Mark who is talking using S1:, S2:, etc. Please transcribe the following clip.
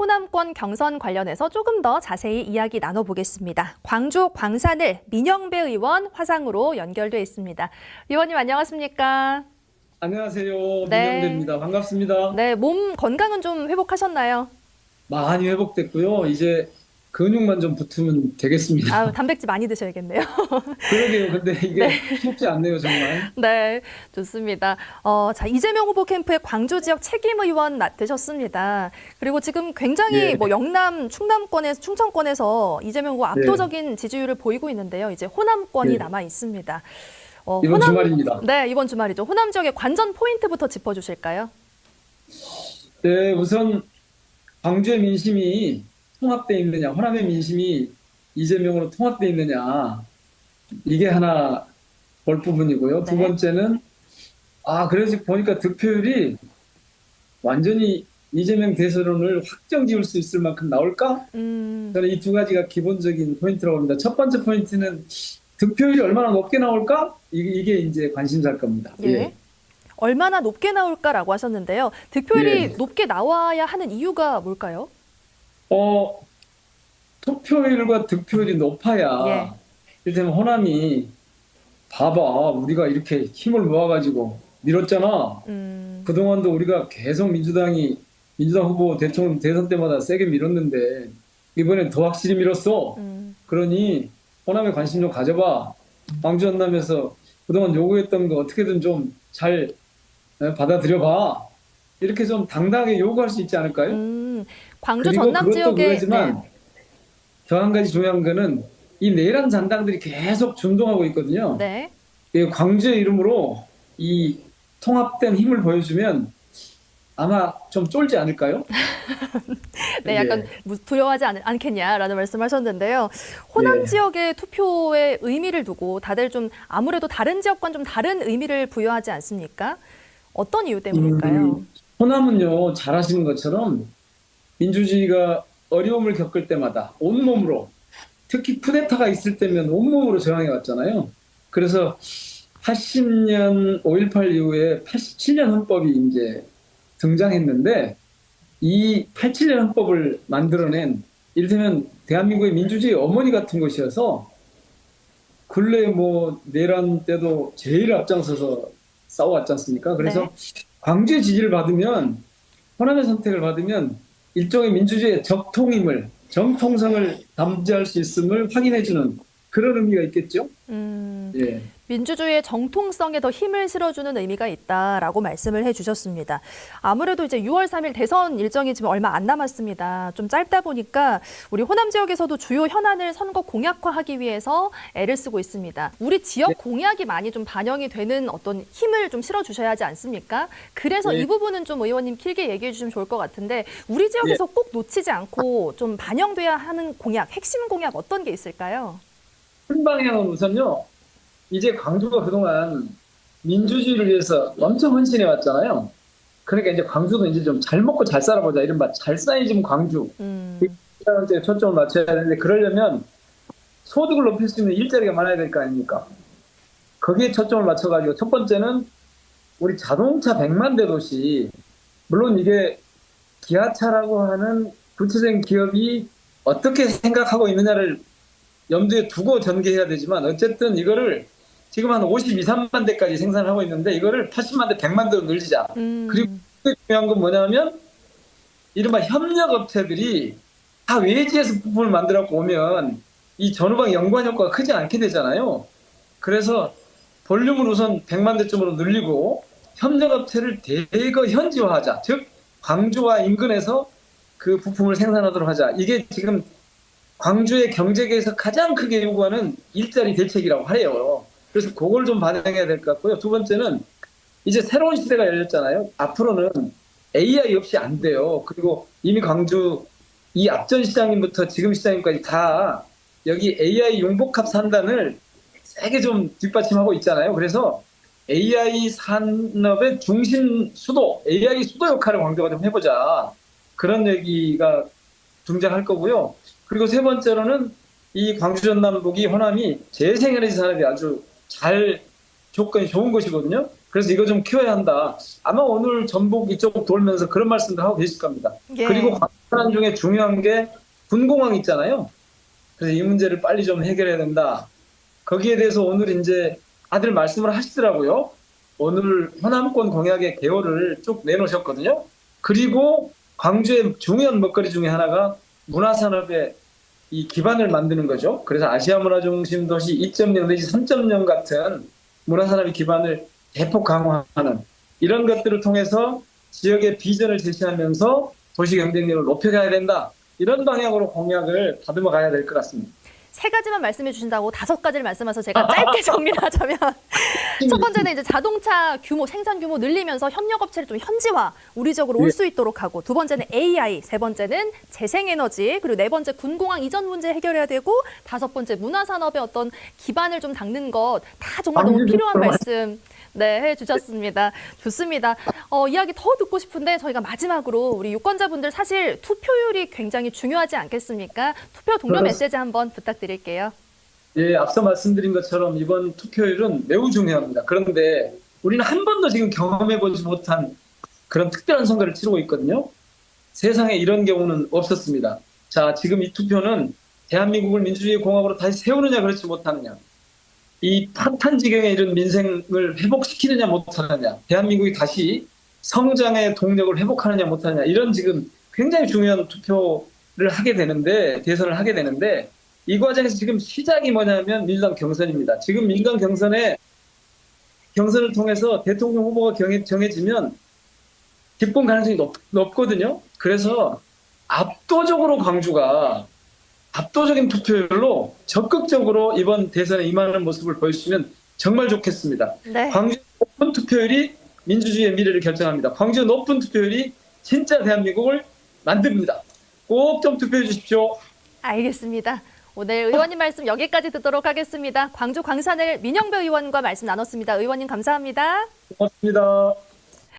S1: 호남권 경선 관련해서 조금 더 자세히 이야기 나눠보겠습니다. 광주 광산을 민영배 의원 화상으로 연결돼 있습니다. 의원님 안녕하십니까?
S2: 안녕하세요.
S1: 네.
S2: 민영대입니다. 반갑습니다.
S1: 네, 몸 건강은 좀 회복하셨나요?
S2: 많이 회복됐고요. 이제 근육만 좀 붙으면 되겠습니다.
S1: 아유, 단백질 많이 드셔야겠네요.
S2: 그러게요. 근데 이게
S1: 네.
S2: 쉽지 않네요, 정말.
S1: 네, 좋습니다. 자, 이재명 후보 캠프의 광주 지역 책임 의원 되셨습니다. 그리고 지금 굉장히
S2: 예.
S1: 영남, 충청권에서 이재명 후보 압도적인 지지율을 보이고 있는데요. 이제 호남권이
S2: 예.
S1: 남아 있습니다.
S2: 이번 주말입니다.
S1: 네, 이번 주말이죠. 호남 지역의 관전 포인트부터 짚어주실까요?
S2: 네, 우선 광주의 민심이 통합되어 있느냐, 호남의 민심이 이재명으로 통합되어 있느냐, 이게 하나 볼 부분이고요. 두
S1: 네.
S2: 번째는 그래서 보니까 득표율이 완전히 이재명 대선론을 확정 지을 수 있을 만큼 나올까? 저는 이 두 가지가 기본적인 포인트라고 봅니다. 첫 번째 포인트는 득표율이 얼마나 높게 나올까? 이게 이제 관심사일 겁니다.
S1: 예.
S2: 예.
S1: 얼마나 높게 나올까라고 하셨는데요. 득표율이
S2: 예.
S1: 높게 나와야 하는 이유가 뭘까요?
S2: 투표율과 득표율이 높아야,
S1: 예.
S2: 이를테면 호남이 봐봐, 우리가 이렇게 힘을 모아가지고 밀었잖아. 그동안도 우리가 계속 민주당 후보 대통령 대선 때마다 세게 밀었는데 이번엔 더 확실히 밀었어. 그러니 호남에 관심 좀 가져봐. 광주 전남에서 그동안 요구했던 거 어떻게든 좀 잘 받아들여봐. 이렇게 좀 당당하게 요구할 수 있지 않을까요?
S1: 광주
S2: 그리고
S1: 전남
S2: 그것도
S1: 지역에
S2: 그러지만 더 한 가지 중요한 거는 이 내란 잔당들이 계속 준동하고 있거든요.
S1: 네.
S2: 이 광주의 이름으로 이 통합된 힘을 보여주면 아마 좀 쫄지 않을까요?
S1: 네, 약간 두려워하지 않겠냐라는 말씀하셨는데요. 호남
S2: 예.
S1: 지역의 투표의 의미를 두고 다들 좀 아무래도 다른 지역과는 좀 다른 의미를 부여하지 않습니까? 어떤 이유 때문일까요?
S2: 호남은요, 잘 아시는 것처럼 민주주의가 어려움을 겪을 때마다 온몸으로, 특히 쿠데타가 있을 때면 온몸으로 저항해 왔잖아요. 그래서 80년 5.18 이후에 87년 헌법이 이제 등장했는데 이 87년 헌법을 만들어낸 이를테면 대한민국의 민주주의 어머니 같은 곳이어서 근래 내란 때도 제일 앞장서서 싸워왔지 않습니까? 그래서 광주의 지지를 받으면, 호남의 선택을 받으면 일종의 민주주의의 적통임을, 정통성을 담지할 수 있음을 확인해주는 그런 의미가 있겠죠? 예.
S1: 민주주의의 정통성에 더 힘을 실어주는 의미가 있다라고 말씀을 해주셨습니다. 아무래도 이제 6월 3일 대선 일정이 지금 얼마 안 남았습니다. 좀 짧다 보니까 우리 호남 지역에서도 주요 현안을 선거 공약화하기 위해서 애를 쓰고 있습니다. 우리 지역 공약이 많이 좀 반영이 되는 어떤 힘을 좀 실어주셔야 하지 않습니까? 그래서 이 부분은 좀 의원님 길게 얘기해 주시면 좋을 것 같은데 우리 지역에서 꼭 놓치지 않고 좀 반영돼야 하는 공약, 핵심 공약 어떤 게 있을까요?
S2: 큰 방향은 우선요, 이제 광주가 그동안 민주주의를 위해서 엄청 헌신해 왔잖아요. 그러니까 이제 광주도 이제 좀 잘 먹고 잘 살아보자, 이른바 잘 쌓이진 광주. 그 초점을 맞춰야 되는데, 그러려면 소득을 높일 수 있는 일자리가 많아야 될 거 아닙니까? 거기에 초점을 맞춰가지고 첫 번째는 우리 자동차 100만 대 도시, 물론 이게 기아차라고 하는 구체적인 기업이 어떻게 생각하고 있느냐를 염두에 두고 전개해야 되지만, 어쨌든 이거를 지금 한 52, 3만 대까지 생산하고 있는데 이거를 80만 대, 100만 대로 늘리자. 그리고 중요한 건 뭐냐면 이른바 협력업체들이 다 외지에서 부품을 만들어갖고 오면 이 전후방 연관 효과가 크지 않게 되잖아요. 그래서 볼륨을 우선 100만 대쯤으로 늘리고 협력업체를 대거 현지화하자. 즉 광주와 인근에서 그 부품을 생산하도록 하자. 이게 지금 광주의 경제계에서 가장 크게 요구하는 일자리 대책이라고 하래요. 그래서 그걸 좀 반영해야 될 것 같고요. 두 번째는 이제 새로운 시대가 열렸잖아요. 앞으로는 AI 없이 안 돼요. 그리고 이미 광주 이 앞전 시장님부터 지금 시장님까지 다 여기 AI 융복합 산단을 세게 좀 뒷받침하고 있잖아요. 그래서 AI 산업의 중심 수도, AI 수도 역할을 광주가 좀 해보자. 그런 얘기가 등장할 거고요. 그리고 세 번째로는 이 광주 전남북이 호남이 재생에너지 산업이 아주 잘 조건이 좋은 곳이거든요. 그래서 이거 좀 키워야 한다. 아마 오늘 전북 이쪽 돌면서 그런 말씀도 하고 계실 겁니다.
S1: 예.
S2: 그리고 현안 중에 중요한 게 군공항 있잖아요. 그래서 이 문제를 빨리 좀 해결해야 된다. 거기에 대해서 오늘 이제 다들 말씀을 하시더라고요. 오늘 호남권 공약의 개요를 쭉 내놓으셨거든요. 그리고 광주의 중요한 먹거리 중에 하나가 문화산업의 이 기반을 만드는 거죠. 그래서 아시아 문화중심 도시 2.0 내지 3.0 같은 문화산업의 기반을 대폭 강화하는 이런 것들을 통해서 지역의 비전을 제시하면서 도시 경쟁력을 높여가야 된다. 이런 방향으로 공약을 다듬어 가야 될 것 같습니다.
S1: 세 가지만 말씀해 주신다고 5가지를 말씀해서 제가 짧게 정리를 하자면 첫 번째는 이제 자동차 규모, 생산 규모 늘리면서 협력업체를 좀 현지화, 우리적으로 올 수 있도록 하고, 두 번째는 AI, 세 번째는 재생에너지, 그리고 네 번째 군공항 이전 문제 해결해야 되고, 다섯 번째 문화산업의 어떤 기반을 좀 닦는 것, 다 정말 너무 필요한 말씀 네, 해주셨습니다. 좋습니다. 이야기 더 듣고 싶은데 저희가 마지막으로 우리 유권자분들 사실 투표율이 굉장히 중요하지 않겠습니까? 투표 동료 메시지 한번 부탁드릴게요.
S2: 예, 앞서 말씀드린 것처럼 이번 투표율은 매우 중요합니다. 그런데 우리는 한 번도 지금 경험해보지 못한 그런 특별한 선거를 치르고 있거든요. 세상에 이런 경우는 없었습니다. 자, 지금 이 투표는 대한민국을 민주주의 공화국으로 다시 세우느냐 그렇지 못하느냐, 이 파탄 지경에 이른 민생을 회복시키느냐 못하느냐, 대한민국이 다시 성장의 동력을 회복하느냐 못하느냐, 이런 지금 굉장히 중요한 투표를 하게 되는데, 대선을 하게 되는데, 이 과정에서 지금 시작이 뭐냐면 민주당 경선입니다. 지금 민주당 경선을 통해서 대통령 후보가 정해지면 집권 가능성이 높거든요. 그래서 압도적인 투표율로 적극적으로 이번 대선에 임하는 모습을 보여주시면 정말 좋겠습니다.
S1: 네.
S2: 광주 높은 투표율이 민주주의의 미래를 결정합니다. 광주 높은 투표율이 진짜 대한민국을 만듭니다. 꼭 좀 투표해 주십시오.
S1: 알겠습니다. 오늘 의원님 말씀 여기까지 듣도록 하겠습니다. 광주 광산을 민영배 의원과 말씀 나눴습니다. 의원님 감사합니다.
S2: 고맙습니다.